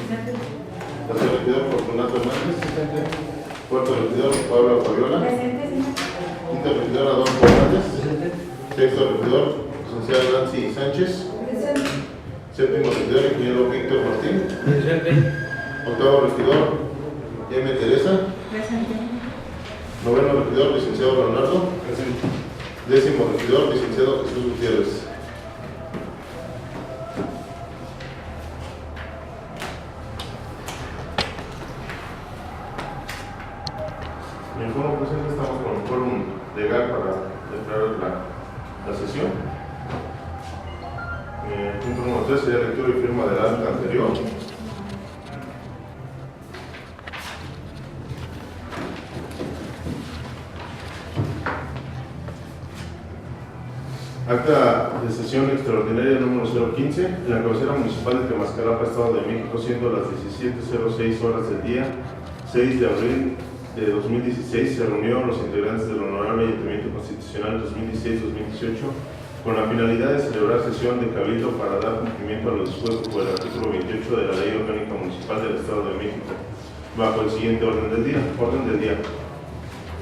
Tercer regidor, Fortunato Hernández. Cuarto regidor, Pablo Fabiola. Quinto regidor, Adolfo Hernández. Sexto regidor, licenciada Nancy Sánchez. Séptimo regidor, ingeniero Víctor Martín. Octavo regidor, M. Teresa. Noveno regidor, licenciado Leonardo. Décimo regidor, licenciado Jesús Gutiérrez. En el foro presente estamos con el quórum legal para declarar la sesión. Punto número 3 sería lectura y firma del acta anterior. Acta de sesión extraordinaria número 015 en la cabecera municipal de Temascalapa, Estado de México, siendo las 17:06 horas del día 6 de abril de 2016, se reunieron los integrantes del Honorable Ayuntamiento Constitucional 2016-2018 con la finalidad de celebrar sesión de cabildo para dar cumplimiento a lo dispuesto por el artículo 28 de la Ley Orgánica Municipal del Estado de México, bajo el siguiente orden del día.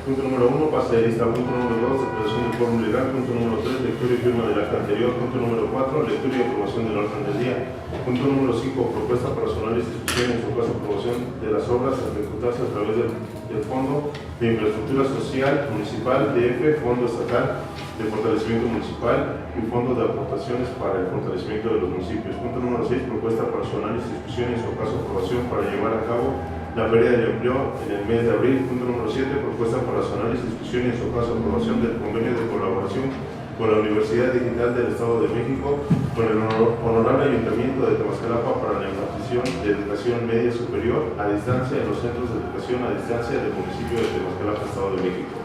Punto número 1, pase de lista. Punto número 2, declaración del quórum legal. Punto número 3, lectura y firma del acta anterior. Punto número 4, lectura y aprobación del orden del día. Punto número 5, propuesta personal y discusión en su caso aprobación de las obras a ejecutarse a través del Fondo de Infraestructura Social Municipal DF, Fondo Estatal de Fortalecimiento Municipal y Fondo de Aportaciones para el Fortalecimiento de los Municipios. Punto número 6, propuesta personal y discusión en su caso aprobación para llevar a cabo la Feria del Empleo en el mes de abril. Punto número 7, propuesta para personal y discusión y en su caso aprobación del convenio de colaboración con la Universidad Digital del Estado de México, con el Honorable Ayuntamiento de Temascalapa para la impartición de educación media superior a distancia en los centros de educación a distancia del municipio de Temascalapa, Estado de México.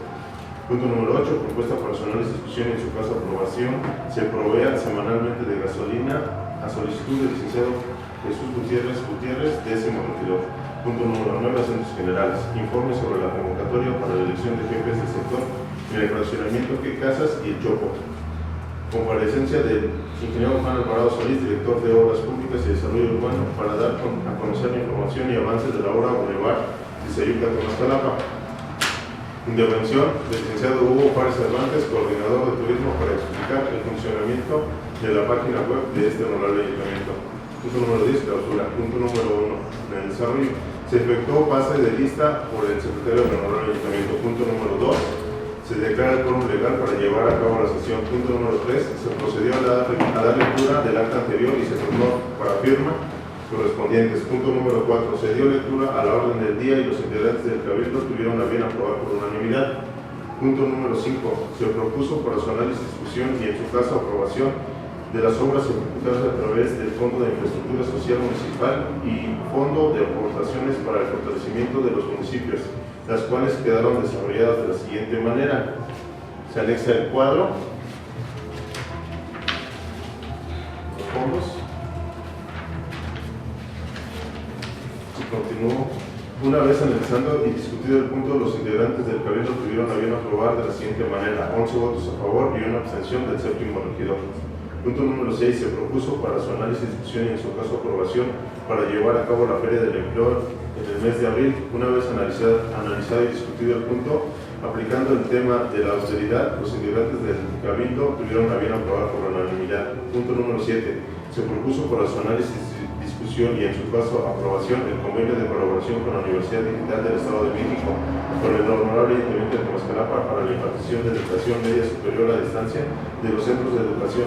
Punto número 8, propuesta personal y discusión y en su caso aprobación, se provea semanalmente de gasolina a solicitud del licenciado Jesús Gutiérrez, décimo regidor. Punto número 9, asuntos generales. Informe sobre la convocatoria para la elección de jefes del sector en el fraccionamiento que Casas y el Chopo. Comparecencia del ingeniero Juan Alvarado Solís, director de Obras Públicas y Desarrollo Urbano, para dar a conocer la información y avances de la obra Boulevard de Sayuca, Temascalapa. Intervención del licenciado Hugo Párez Cervantes, coordinador de turismo, para explicar el funcionamiento de la página web de este honorable ayuntamiento. Punto número 10, clausura. Punto número 1, en el desarrollo se efectuó pase de lista por el secretario del honorable ayuntamiento. Punto número 2, se declara el quórum legal para llevar a cabo la sesión. Punto número 3, se procedió a dar lectura del acta anterior y se turnó para firma correspondientes. Punto número 4, se dio lectura a la orden del día y los integrantes del cabildo tuvieron a bien aprobar por unanimidad. Punto número 5, se propuso para su análisis, discusión y en su caso aprobación de las obras ejecutadas a través del Fondo de Infraestructura Social Municipal y Fondo de Aportaciones para el Fortalecimiento de los Municipios, las cuales quedaron desarrolladas de la siguiente manera. Se anexa el cuadro, los fondos, y continuó. Una vez analizando y discutido el punto, los integrantes del cabildo tuvieron a bien aprobar de la siguiente manera: 11 votos a favor y una abstención del séptimo regidor. Punto número 6, se propuso para su análisis, discusión y en su caso aprobación para llevar a cabo la Feria del Empleo en el mes de abril. Una vez analizado y discutido el punto, aplicando el tema de la austeridad, los integrantes del cabildo tuvieron a bien aprobar por unanimidad. Punto número 7, se propuso para su análisis, discusión y en su caso aprobación el convenio de colaboración con la Universidad Digital del Estado de México, con el honorable Ayuntamiento de Temascalapa para la impartición de educación media superior a distancia de los centros de educación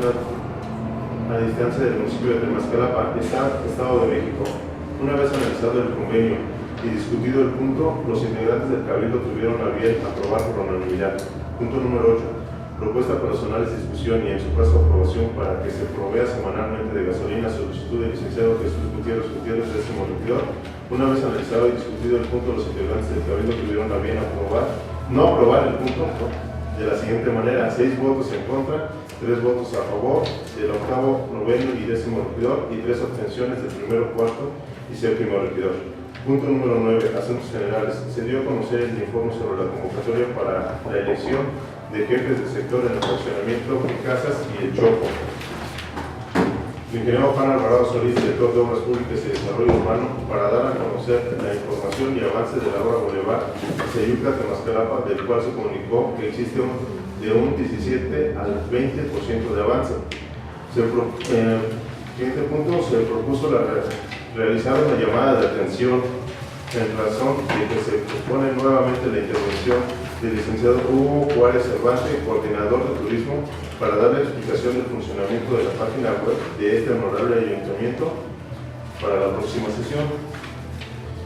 a distancia del municipio de Temascalapa, Estado de México. Una vez analizado el convenio y discutido el punto, los integrantes del cabildo tuvieron a bien aprobar por unanimidad. Punto número 8, propuesta para su análisis, discusión y en su caso aprobación para que se provea semanalmente de gasolina a solicitud del licenciado Jesús Gutiérrez, décimo regidor. Una vez analizado y discutido el punto, los integrantes del cabildo tuvieron a bien no aprobar el punto de la siguiente manera: 6 votos en contra, 3 votos a favor del octavo, noveno y décimo regidor y 3 abstenciones del primero, cuarto y séptimo regidor. Punto número 9, asuntos generales. Se dio a conocer el informe sobre la convocatoria para la elección de jefes de sector en el fraccionamiento de Casas y el Chopo. El ingeniero Juan Alvarado Solís, director de Obras Públicas y Desarrollo Urbano, para dar a conocer la información y avance de la obra Boulevard Sayuca Temascalapa, del cual se comunicó que existe de un 17 al 20% de avance. Siguiente punto, se propuso realizar una llamada de atención en razón de que se propone nuevamente la intervención del licenciado Hugo Juárez Cervantes, coordinador de turismo, para dar la explicación del funcionamiento de la página web de este honorable ayuntamiento para la próxima sesión.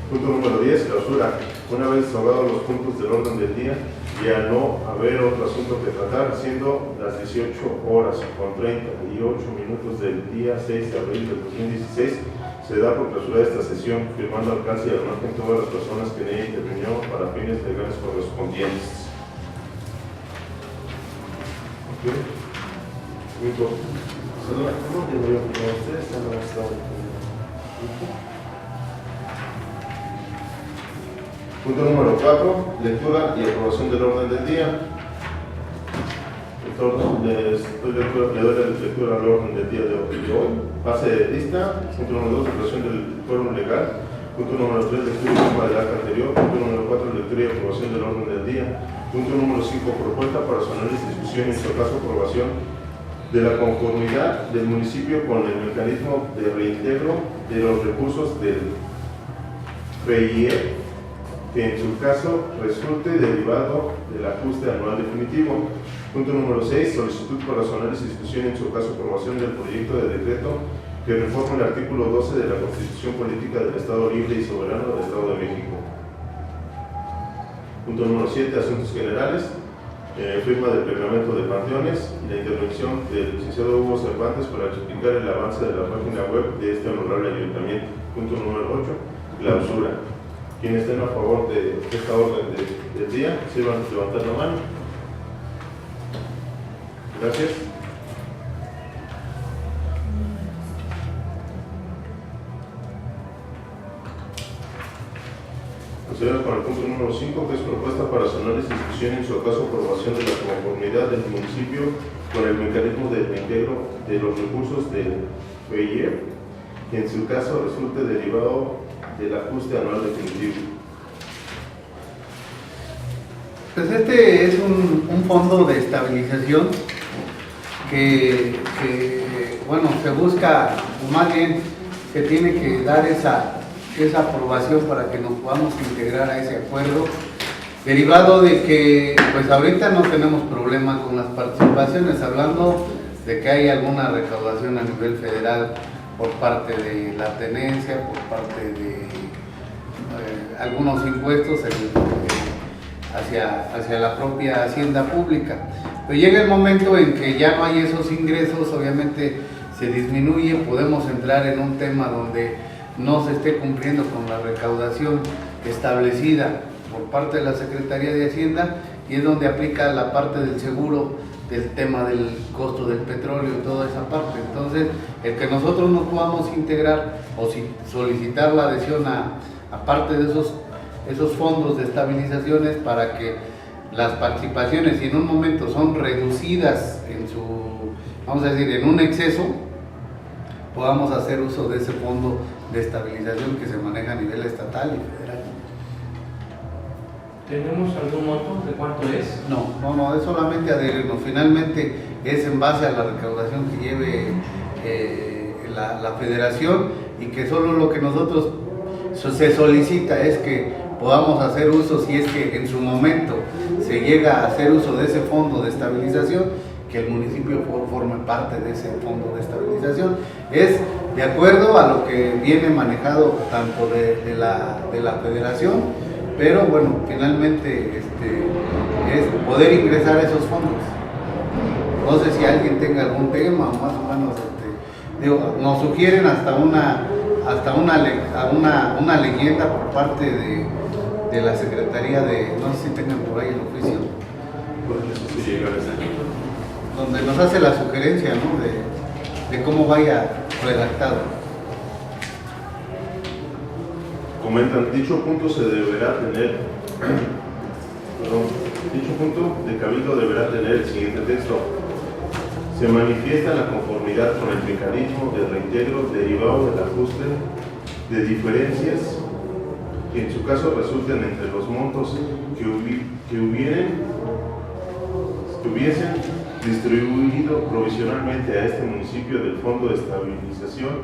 Punto número 10, clausura. Una vez desahogados los puntos del orden del día y al no haber otro asunto que tratar, siendo las 18 horas con 38 minutos del día 6 de abril del 2016, se da por clausurada esta sesión, firmando alcance y al margen todas las personas que en ella intervinieron para fines legales correspondientes. Punto número 4, lectura y aprobación del orden del día. Le doy la lectura al orden del día de hoy. Pase de lista. Punto número 2, declaración del quórum legal. Punto número 3, lectura y firma del acta anterior. Punto número 4, lectura y aprobación del orden del día. Punto número 5, propuesta para su análisis, discusión y en su caso aprobación de la conformidad del municipio con el mecanismo de reintegro de los recursos del PIE, que en su caso resulte derivado del ajuste anual definitivo. Punto número 6, solicitud para su análisis, discusión y en su caso aprobación del proyecto de decreto que reforma el artículo 12 de la Constitución Política del Estado Libre y Soberano del Estado de México. Punto número 7, asuntos generales, firma del reglamento de panteones y la intervención del licenciado Hugo Cervantes para explicar el avance de la página web de este honorable ayuntamiento. Punto número 8, clausura. Quienes estén a favor de esta orden del día, sirvan de levantar la mano. Gracias. Procedemos con el punto número 5, que es propuesta para su análisis, discusión y en su caso aprobación de la conformidad del municipio con el mecanismo de reintegro de los recursos del PIE, que en su caso resulte derivado del ajuste anual definitivo. Pues este es un fondo de estabilización que bueno, se busca, o más bien se tiene que dar esa aprobación para que nos podamos integrar a ese acuerdo, derivado de que pues ahorita no tenemos problema con las participaciones, hablando de que hay alguna recaudación a nivel federal por parte de la tenencia, por parte de algunos impuestos hacia la propia hacienda pública. Pero llega el momento en que ya no hay esos ingresos, obviamente se disminuye, podemos entrar en un tema donde no se esté cumpliendo con la recaudación establecida por parte de la Secretaría de Hacienda, y es donde aplica la parte del seguro del tema del costo del petróleo y toda esa parte. Entonces, el que nosotros nos podamos integrar o solicitar la adhesión a parte de esos fondos de estabilizaciones para que las participaciones, si en un momento son reducidas en su, vamos a decir, en un exceso, podamos hacer uso de ese fondo de estabilización que se maneja a nivel estatal y federal. ¿Tenemos algún monto de cuánto es? No, es solamente adherirnos. Finalmente es en base a la recaudación que lleve la federación, y que solo lo que nosotros se solicita es que podamos hacer uso, si es que en su momento se llega a hacer uso de ese fondo de estabilización, que el municipio forme parte de ese fondo de estabilización. Es de acuerdo a lo que viene manejado tanto de la federación, pero bueno, finalmente es poder ingresar a esos fondos. No sé si alguien tenga algún tema, más o menos, nos sugieren hasta una leyenda por parte de la Secretaría de, no sé si tengan por ahí el oficio, donde nos hace la sugerencia, ¿no?, de cómo vaya redactado. Comentan, dicho punto se deberá tener, dicho punto de cabildo deberá tener el siguiente texto: Se manifiesta la conformidad con el mecanismo de reintegro derivado del ajuste de diferencias que en su caso resulten entre los montos que hubiesen distribuido provisionalmente a este municipio del Fondo de Estabilización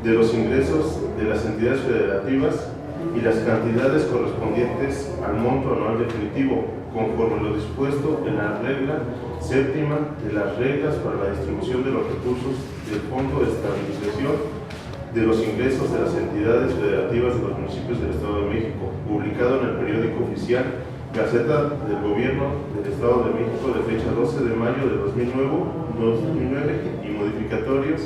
de los ingresos de las entidades federativas y las cantidades correspondientes al monto anual definitivo, conforme lo dispuesto en la regla séptima de las reglas para la distribución de los recursos del Fondo de Estabilización de los ingresos de las entidades federativas de los municipios del Estado de México, publicado en el periódico oficial Gaceta del Gobierno del Estado de México de fecha 12 de mayo de 2009 y modificatorios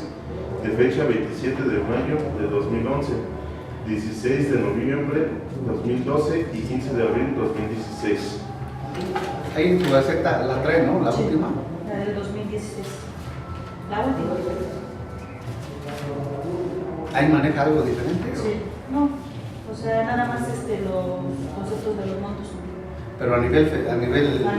de fecha 27 de mayo de 2011, 16 de noviembre de 2012 y 15 de abril de 2016. Ahí en tu Gaceta la trae, ¿no? La última. La del 2016. La última. Ahí maneja algo diferente. ¿O? Sí. No. O sea, nada más los conceptos de los montos. Pero a nivel A nivel A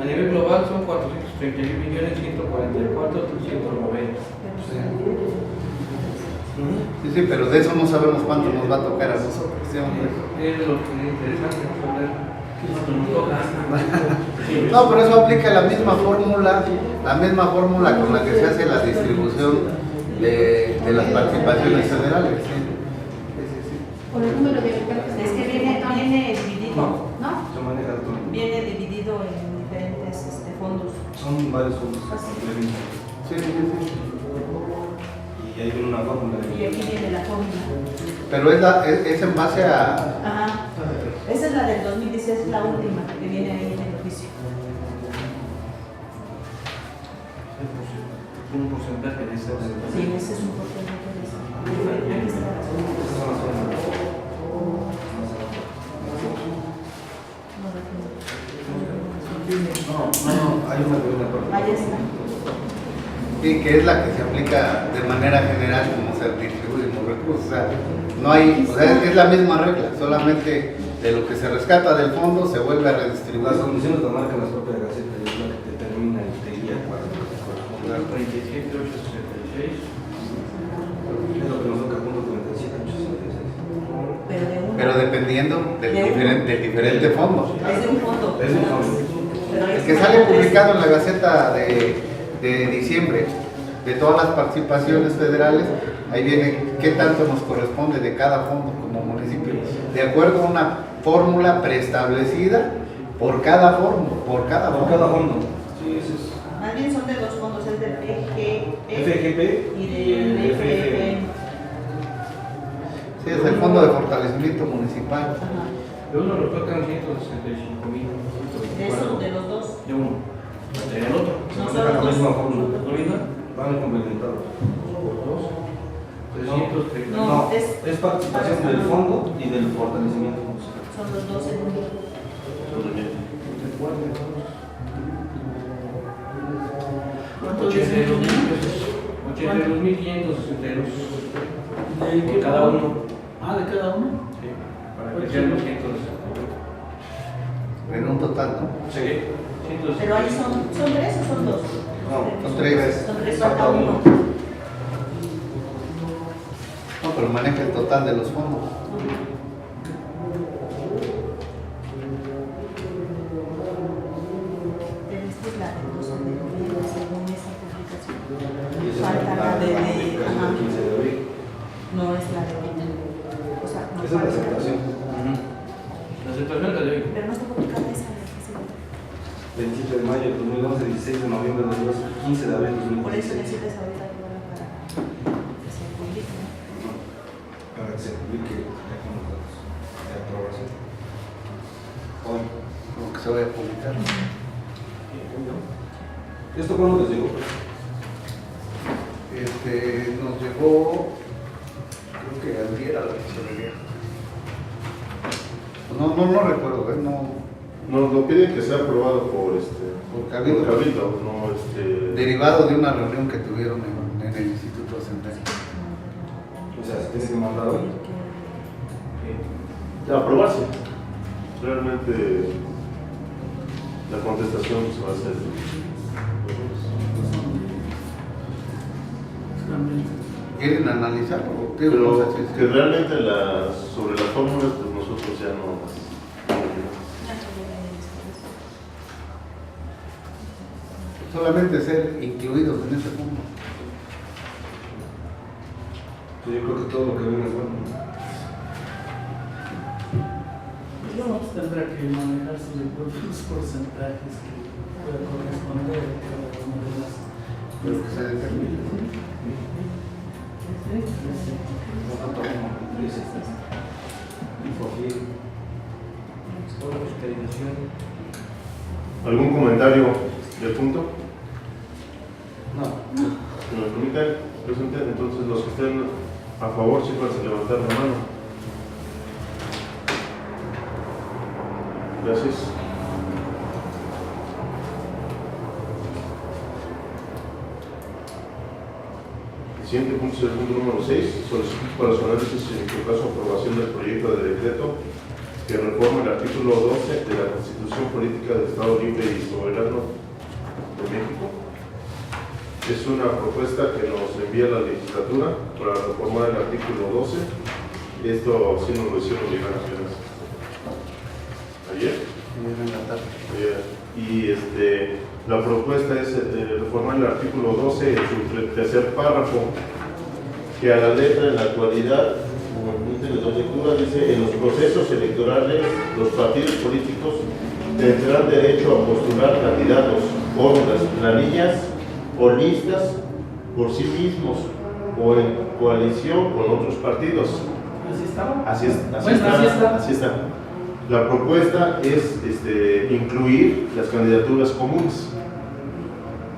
nivel global son 431.144.390. Sí, pero de eso no sabemos cuánto nos va a tocar a nosotros. ¿Sí, hombre? Es lo que es interesante, saber cuánto nos toca. No, pero eso aplica la misma fórmula con la que se hace la distribución de las participaciones federales. Sí. Por el número de habitantes. Es que viene dividido, ¿no? Se maneja todo. Viene dividido en diferentes fondos. Son varios fondos. Sí. Y ahí viene una fórmula. Y aquí viene la fórmula. Pero es en base a... Ajá. Esa es la del 2016, es la última que viene ahí en el oficio. Un porcentaje de esa. Sí, ese es un porcentaje de eso. Aquí está la fórmula. Esas son las fórmulas. No, hay una que viene aparte. Ahí está. Sí, que es la que se aplica de manera general como se distribuyen los recursos. O sea, no hay, o sea, es la misma regla, solamente de lo que se rescata del fondo se vuelve a redistribuir. Las condiciones las marcan las propias gacetas y es la que determina y te guía cuál es lo que corresponde. 37.866. Es lo que nos toca, punto 37.866. Pero dependiendo del diferente fondo. Es de un fondo. Es un fondo. Pero El es que sale publicado en la Gaceta de diciembre de todas las participaciones federales, ahí viene qué tanto nos corresponde de cada fondo como municipio, de acuerdo a una fórmula preestablecida por cada fondo. Por cada fondo. Sí, ese es. Más bien son de dos fondos, es del FGP y del FFM. Sí, es el Fondo de Fortalecimiento Municipal. Ajá. De uno nos tocan 165.000. De eso, de los dos. De uno. Del otro. No Se son maneja la los misma dos. fórmula. ¿Lo mismo? Van complementados. Por dos. 330. No, No, es- es participación del fondo y del fortalecimiento municipal. Son los dos en uno. ¿Cuánto dice? 82.562. ¿De Por cada uno. Ah, de cada uno. Sí. Para que sean 268. En un total, ¿no? Sí. Pero ahí son tres o son dos. No, Son tres. Son tres, falta uno. No, pero maneja el total de los fondos. Pero esta es la del 12 de noviembre, según esa publicación. Y esa es Falta la de... publicación ajá. del 15 de abril. No es la de ahorita. O sea, no Esa es la falta. aceptación. La situación es la de hoy. Pero no está publicada esa. 27 de mayo de 2011, 16 de noviembre de 2012, 15 de abril de Por eso 2016. necesitas ahorita que van para que se publique, ¿no? Para que se publique ya con los datos de aprobación. Hoy. Lo que se vaya a publicar. ¿Esto cuándo les llegó? Nos llegó, creo que ayer a la tesorería. No recuerdo, no. Nos lo piden que sea aprobado por Cabildo. no Derivado de una reunión que tuvieron en el Instituto Central. O sea, se tiene que mandar hoy. de aprobarse. Realmente la contestación se va a hacer. ¿Quieren analizarlo? Pero que realmente sobre las fórmulas, pues nosotros ya no. Solamente ser incluidos en ese punto. Pues yo creo que todo lo que viene es bueno. Luego tendrá que manejarse de acuerdo a los porcentajes que pueda corresponder a cada una de las. Pero que se determine. ¿Algún comentario del punto? No. ¿No me permiten? Presenten. Entonces, los que estén a favor, sí, para levantar la mano. Gracias. El siguiente punto es el punto número 6, solicitud para su análisis y en su caso aprobación del proyecto de decreto que reforma el artículo 12 de la Constitución Política del Estado Libre y Soberano de México. Es una propuesta que nos envía la legislatura para reformar el artículo 12. Esto sí nos lo hicieron llegar apenas ayer. En la tarde. Y la propuesta es reformar el artículo 12 en su tercer párrafo, que a la letra en la actualidad, como le doy lectura, dice: en los procesos electorales los partidos políticos tendrán derecho a postular candidatos, fórmulas, planillas o listas por sí mismos o en coalición con otros partidos. ¿Así estaba? Así es, Bueno, así está. La propuesta es incluir las candidaturas comunes.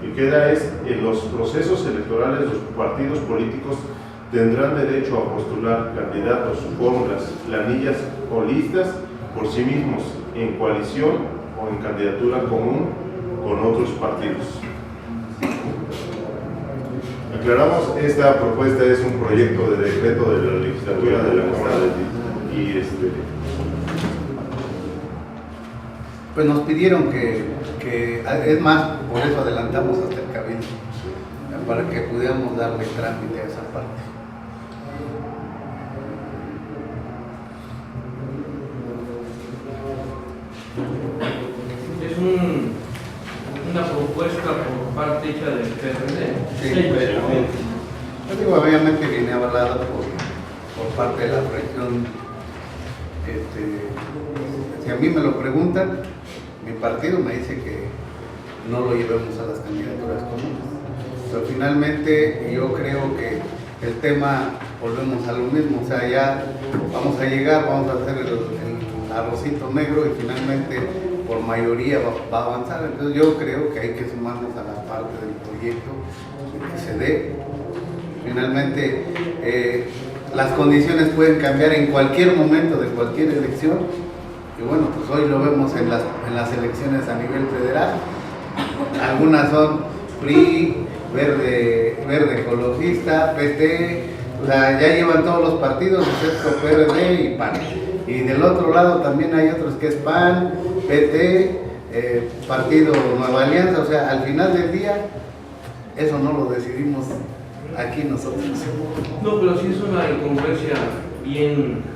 Y queda en los procesos electorales los partidos políticos tendrán derecho a postular candidatos, fórmulas, planillas o listas por sí mismos, en coalición o en candidatura común con otros partidos. Aclaramos, esta propuesta es un proyecto de decreto de la legislatura de la Cámara y Pues nos pidieron que, es más, por eso adelantamos hasta el cabildo, para que pudiéramos darle trámite a esa parte. Es una propuesta por parte hecha del PRD. Sí, yo digo, obviamente viene avalada por parte de la región. Si a mí me lo preguntan, mi partido me dice que no lo llevemos a las candidaturas comunes. Pero finalmente yo creo que el tema, volvemos a lo mismo, o sea, ya vamos a llegar, vamos a hacer el arrocito negro y finalmente por mayoría va a avanzar. Entonces yo creo que hay que sumarnos a la parte del proyecto que se dé. Finalmente las condiciones pueden cambiar en cualquier momento de cualquier elección. Y bueno, pues hoy lo vemos en las elecciones a nivel federal. Algunas son PRI, Verde Ecologista, PT, o sea, ya llevan todos los partidos excepto PRD y PAN. Y del otro lado también hay otros que es PAN, PT, Partido Nueva Alianza, o sea, al final del día, eso no lo decidimos aquí nosotros. No, pero sí es una incongruencia bien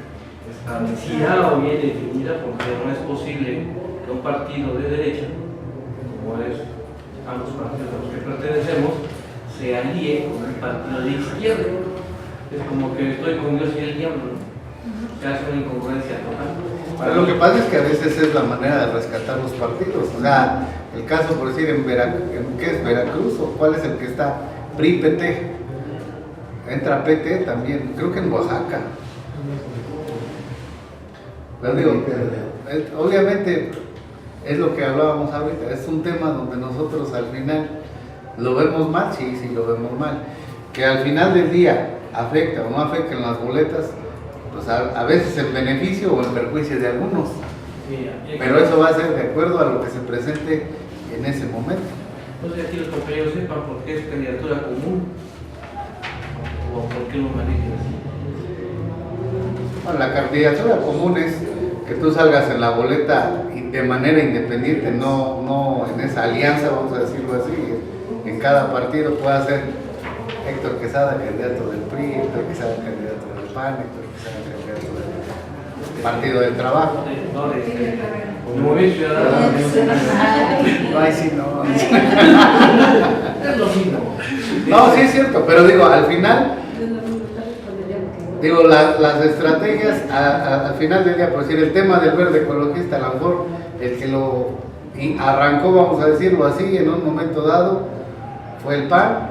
establecida o bien definida, porque no es posible que un partido de derecha, como es ambos partidos a los que pertenecemos, se alíe con un partido de izquierda. Es como que estoy con Dios y el diablo, ¿no? O sea, es una incongruencia total. Pero lo que pasa es que a veces es la manera de rescatar los partidos. O sea, el caso, por decir, ¿qué es Veracruz? ¿O cuál es el que está? PRI-PT. Entra PT también, creo que en Oaxaca. Pero digo, obviamente es lo que hablábamos ahorita, es un tema donde nosotros al final lo vemos mal, sí lo vemos mal. Que al final del día afecta o no afecta en las boletas, pues a veces en beneficio o en perjuicio de algunos. Pero eso va a ser de acuerdo a lo que se presente en ese momento. Entonces aquí los compañeros sepan por qué es candidatura común o por qué lo manejan así. Bueno, la candidatura común es que tú salgas en la boleta de manera independiente, no en esa alianza, vamos a decirlo así. En cada partido puede ser Héctor Héctor Quesada, candidato del PRI, Héctor Quesada, candidato del PAN, Héctor Quesada, candidato del Partido del Trabajo. El Movimiento Ciudadano. No, ahí sí no. Es lo mismo. No, sí es cierto, pero digo, al final, digo, las estrategias, al final del día, por decir, el tema del verde ecologista, a lo mejor el que lo arrancó, vamos a decirlo así, en un momento dado, fue el PAN,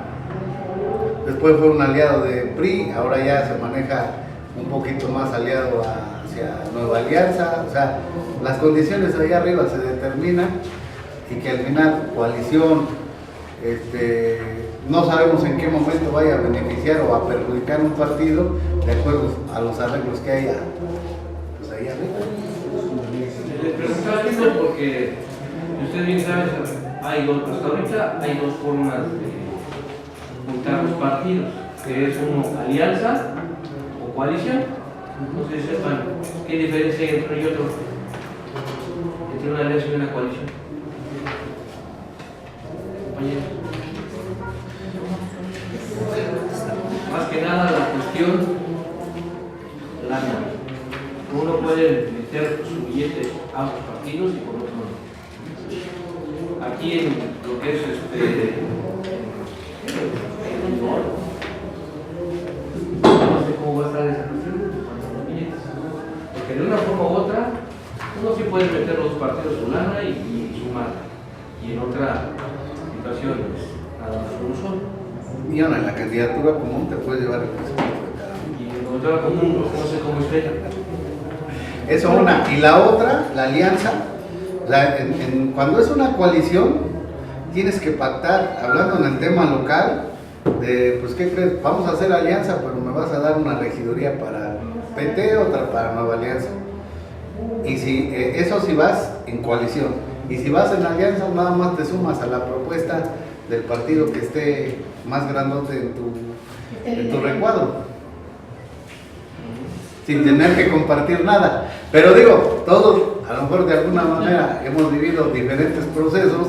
después fue un aliado de PRI, ahora ya se maneja un poquito más aliado hacia Nueva Alianza, o sea, las condiciones ahí arriba se determinan y que al final coalición, no sabemos en qué momento vaya a beneficiar o a perjudicar un partido de acuerdo a los arreglos que haya pues ahí arriba. Les preguntaba esto porque ustedes bien saben, hasta ahorita hay dos formas de juntar los partidos, que es uno alianza o coalición. No sé si sepan qué diferencia hay entre uno y otro, entre una alianza y una coalición. Compañeros. Más que nada la cuestión lana. Uno puede meter su billete a ambos partidos y por otro no. Aquí en lo que es no sé cómo va a estar esa cuestión cuando los billetes. Porque de una forma u otra, uno sí puede meter los partidos su lana y su marca. Y en otra situación, pues, nada más uno solo. Y ahora en la candidatura común te puedes llevar el presupuesto de cada uno. Y en otra común, no sé cómo esté. Eso una. Y la otra, la alianza, cuando es una coalición, tienes que pactar, hablando en el tema local, de, pues, ¿qué crees? Vamos a hacer alianza, pero me vas a dar una regiduría para PT, otra para Nueva Alianza. Y si eso si vas en coalición. Y si vas en alianza, nada más te sumas a la propuesta del partido que esté más grandote en tu recuadro, sin tener que compartir nada. Pero digo, todos a lo mejor de alguna manera hemos vivido diferentes procesos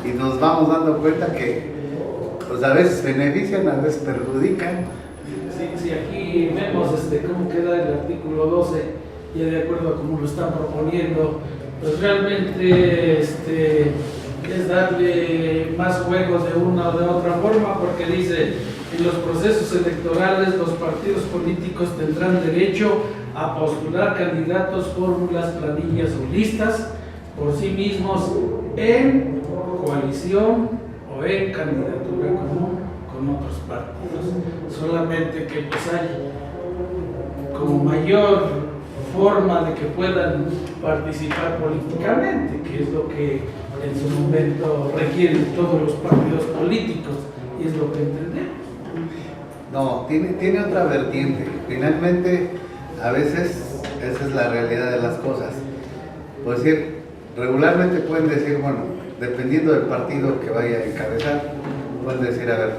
y nos vamos dando cuenta que pues a veces benefician, a veces perjudican. Sí, aquí vemos cómo queda el artículo 12, y de acuerdo a cómo lo están proponiendo, pues realmente es darle más juegos de una o de otra forma, porque dice: en los procesos electorales los partidos políticos tendrán derecho a postular candidatos, fórmulas, planillas o listas por sí mismos en coalición o en candidatura común con otros partidos. Solamente que pues hay como mayor forma de que puedan participar políticamente, que es lo que en su momento requieren todos los partidos políticos, y es lo que entendemos. No, tiene otra vertiente. Finalmente, a veces, esa es la realidad de las cosas. Por decir, regularmente pueden decir, bueno, dependiendo del partido que vaya a encabezar, pueden decir, a ver,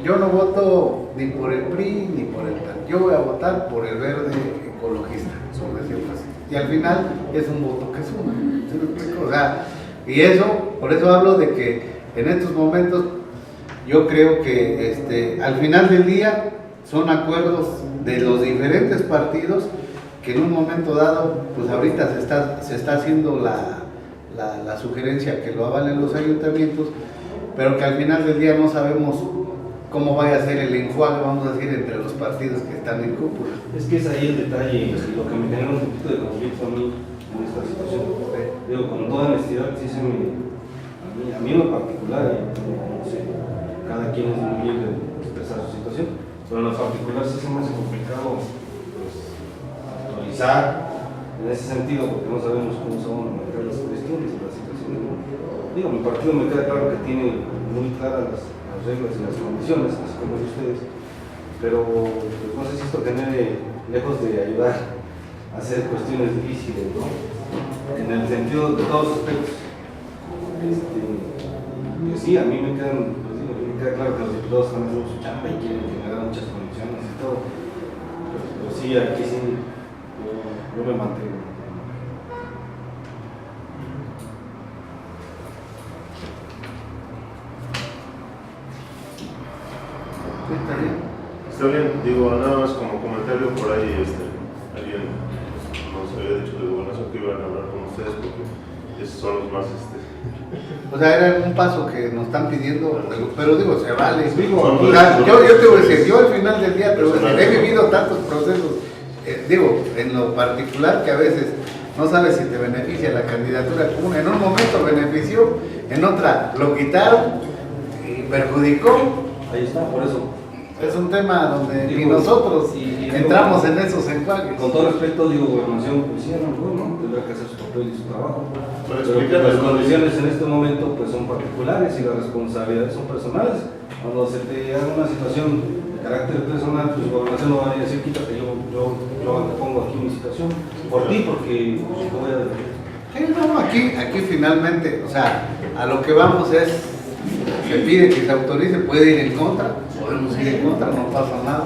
yo no voto ni por el PRI ni por el PAN, yo voy a votar por el verde ecologista, sobre decirlo así. Y al final es un voto que suma. ¿Sí me explico? O sea, y eso, por eso hablo de que en estos momentos yo creo que al final del día son acuerdos de los diferentes partidos que en un momento dado, pues ahorita se está haciendo la sugerencia que lo avalen los ayuntamientos, pero que al final del día no sabemos cómo vaya a ser el enjuague, vamos a decir, entre los partidos que están en cúpula. Es que es ahí el detalle, y lo que me genera un poquito de conflicto a mí en esta situación. Digo, con toda honestidad, sí a mí en lo particular, no sé, cada quien es muy libre de expresar su situación, pero en lo particular sí se me hace complicado pues, actualizar en ese sentido, porque no sabemos cómo se van a manejar las cuestiones y las situaciones, ¿no? Digo, mi partido me queda claro que tiene muy claras las reglas y las condiciones, así como de ustedes, pero pues, no sé si esto genere, lejos de ayudar a hacer cuestiones difíciles, ¿no? En el sentido de todos los aspectos. Que sí, a mí me queda claro que los diputados están haciendo su chamba y quieren generar muchas condiciones y todo, pero sí, aquí sí, yo me mantengo. Digo, nada más como comentario por ahí, alguien nos había dicho de gobernación que iban a hablar con ustedes porque esos son los más O sea, era un paso que nos están pidiendo, pero digo, se vale. Digo, O sea, yo te voy a decir, yo al final del día te voy a decir, he vivido tantos procesos, digo, en lo particular que a veces no sabes si te beneficia la candidatura, como en un momento benefició, en otra lo quitaron y perjudicó. Ahí está, por eso. Es un tema donde ni Digo, nosotros y entramos en esos enjuagues. Con todo respeto, digo, gobernación, pues sí, a lo mejor, ¿no? Tendrá que hacer su papel y su trabajo. Pero Pero que las condiciones en este momento pues son particulares y las responsabilidades son personales. Cuando se te haga una situación de carácter personal, pues gobernación no va a decir, quítate, yo pongo aquí mi situación por ti, porque pues, yo voy a defender. Sí, no, aquí finalmente, o sea, a lo que vamos es, se pide que se autorice, puede ir en contra, podemos ir en contra, no pasa nada.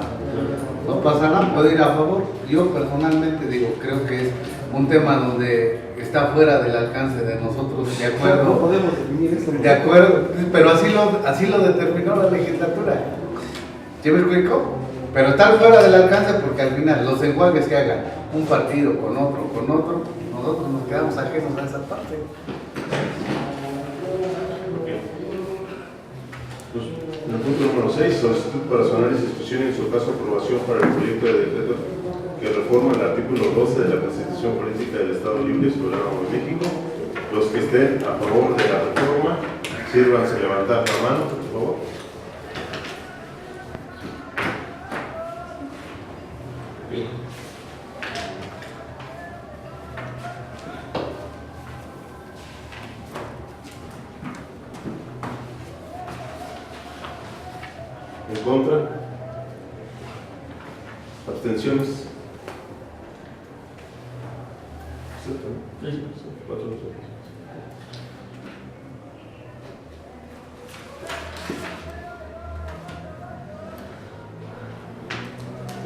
No pasa nada, puede ir a favor. Yo personalmente digo, creo que es un tema donde está fuera del alcance de nosotros, de acuerdo. No podemos definir esto. De acuerdo, pero así lo determinó la legislatura. ¿Sí me explico? Pero está fuera del alcance porque al final los enjuagues que haga un partido con otro, nosotros nos quedamos ajenos a esa parte. Pues, en el punto número 6, solicitud para su análisis, discusión y en su caso aprobación para el proyecto de decreto que reforma el artículo 12 de la Constitución Política del Estado Libre y Soberano de México. Los que estén a favor de la reforma, sírvanse a levantar la mano, por favor. ¿En contra? ¿Abstenciones? Cuatro.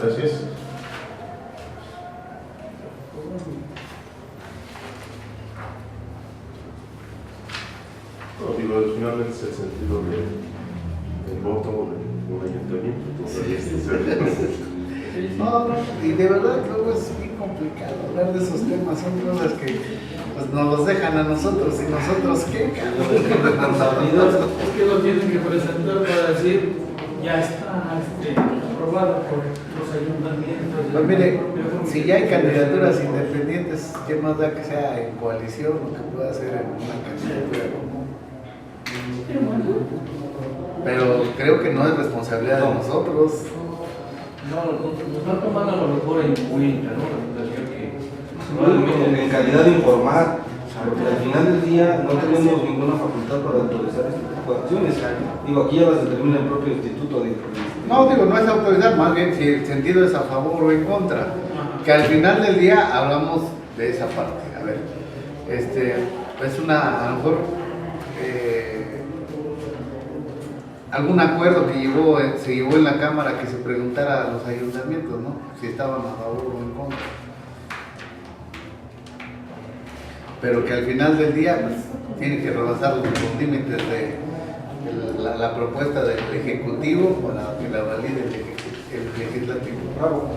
Gracias. No, digo, finalmente es el sentido del voto de un ayuntamiento. No, y de verdad luego es bien complicado hablar de esos temas, son cosas que pues, nos los dejan a nosotros y nosotros qué, cabrón. Es que lo tienen que presentar para decir, ya está aprobado por los ayuntamientos. Pues mire, si ya hay candidaturas independientes, ¿qué más da que sea en coalición o que pueda ser en una candidatura común? Pero creo que no es responsabilidad de nosotros. No, nos están tomando a lo mejor en cuenta, ¿no? La situación que En calidad de informar, porque al final del día no tenemos ninguna facultad para autorizar este tipo de acciones. Digo, aquí ya las determina el propio instituto de... No, digo, no es autorizar, más bien si el sentido es a favor o en contra. Que al final del día hablamos de esa parte. A ver, es a lo mejor algún acuerdo que se llevó en la Cámara que se preguntara a los ayuntamientos, ¿no? Si estaban a favor o en contra. Pero que al final del día pues, tiene que rebasar los límites de la propuesta del Ejecutivo para que la valide el Legislativo. Bravo.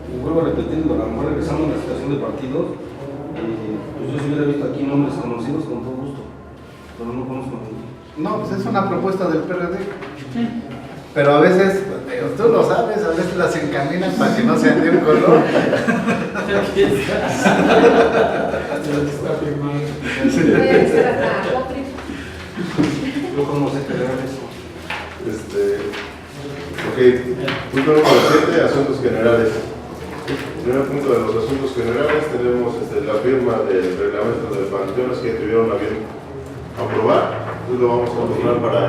Y vuelvo a repetir, a lo mejor regresando a la situación de partidos, pues yo si hubiera visto aquí nombres conocidos con todo gusto, pero no conozco ninguno. No, pues es una propuesta del PRD. Pero a veces, tú lo sabes, a veces las encaminan para que no sean de un color. Aquí está. Se los está firmando. Puede ser hasta apócrifo. Yo cómo sé que era eso. Ok, punto número 7, asuntos generales. Primer punto de los asuntos generales, tenemos la firma del reglamento de panteones que tuvieron a bien aprobar. Entonces lo vamos a tomar para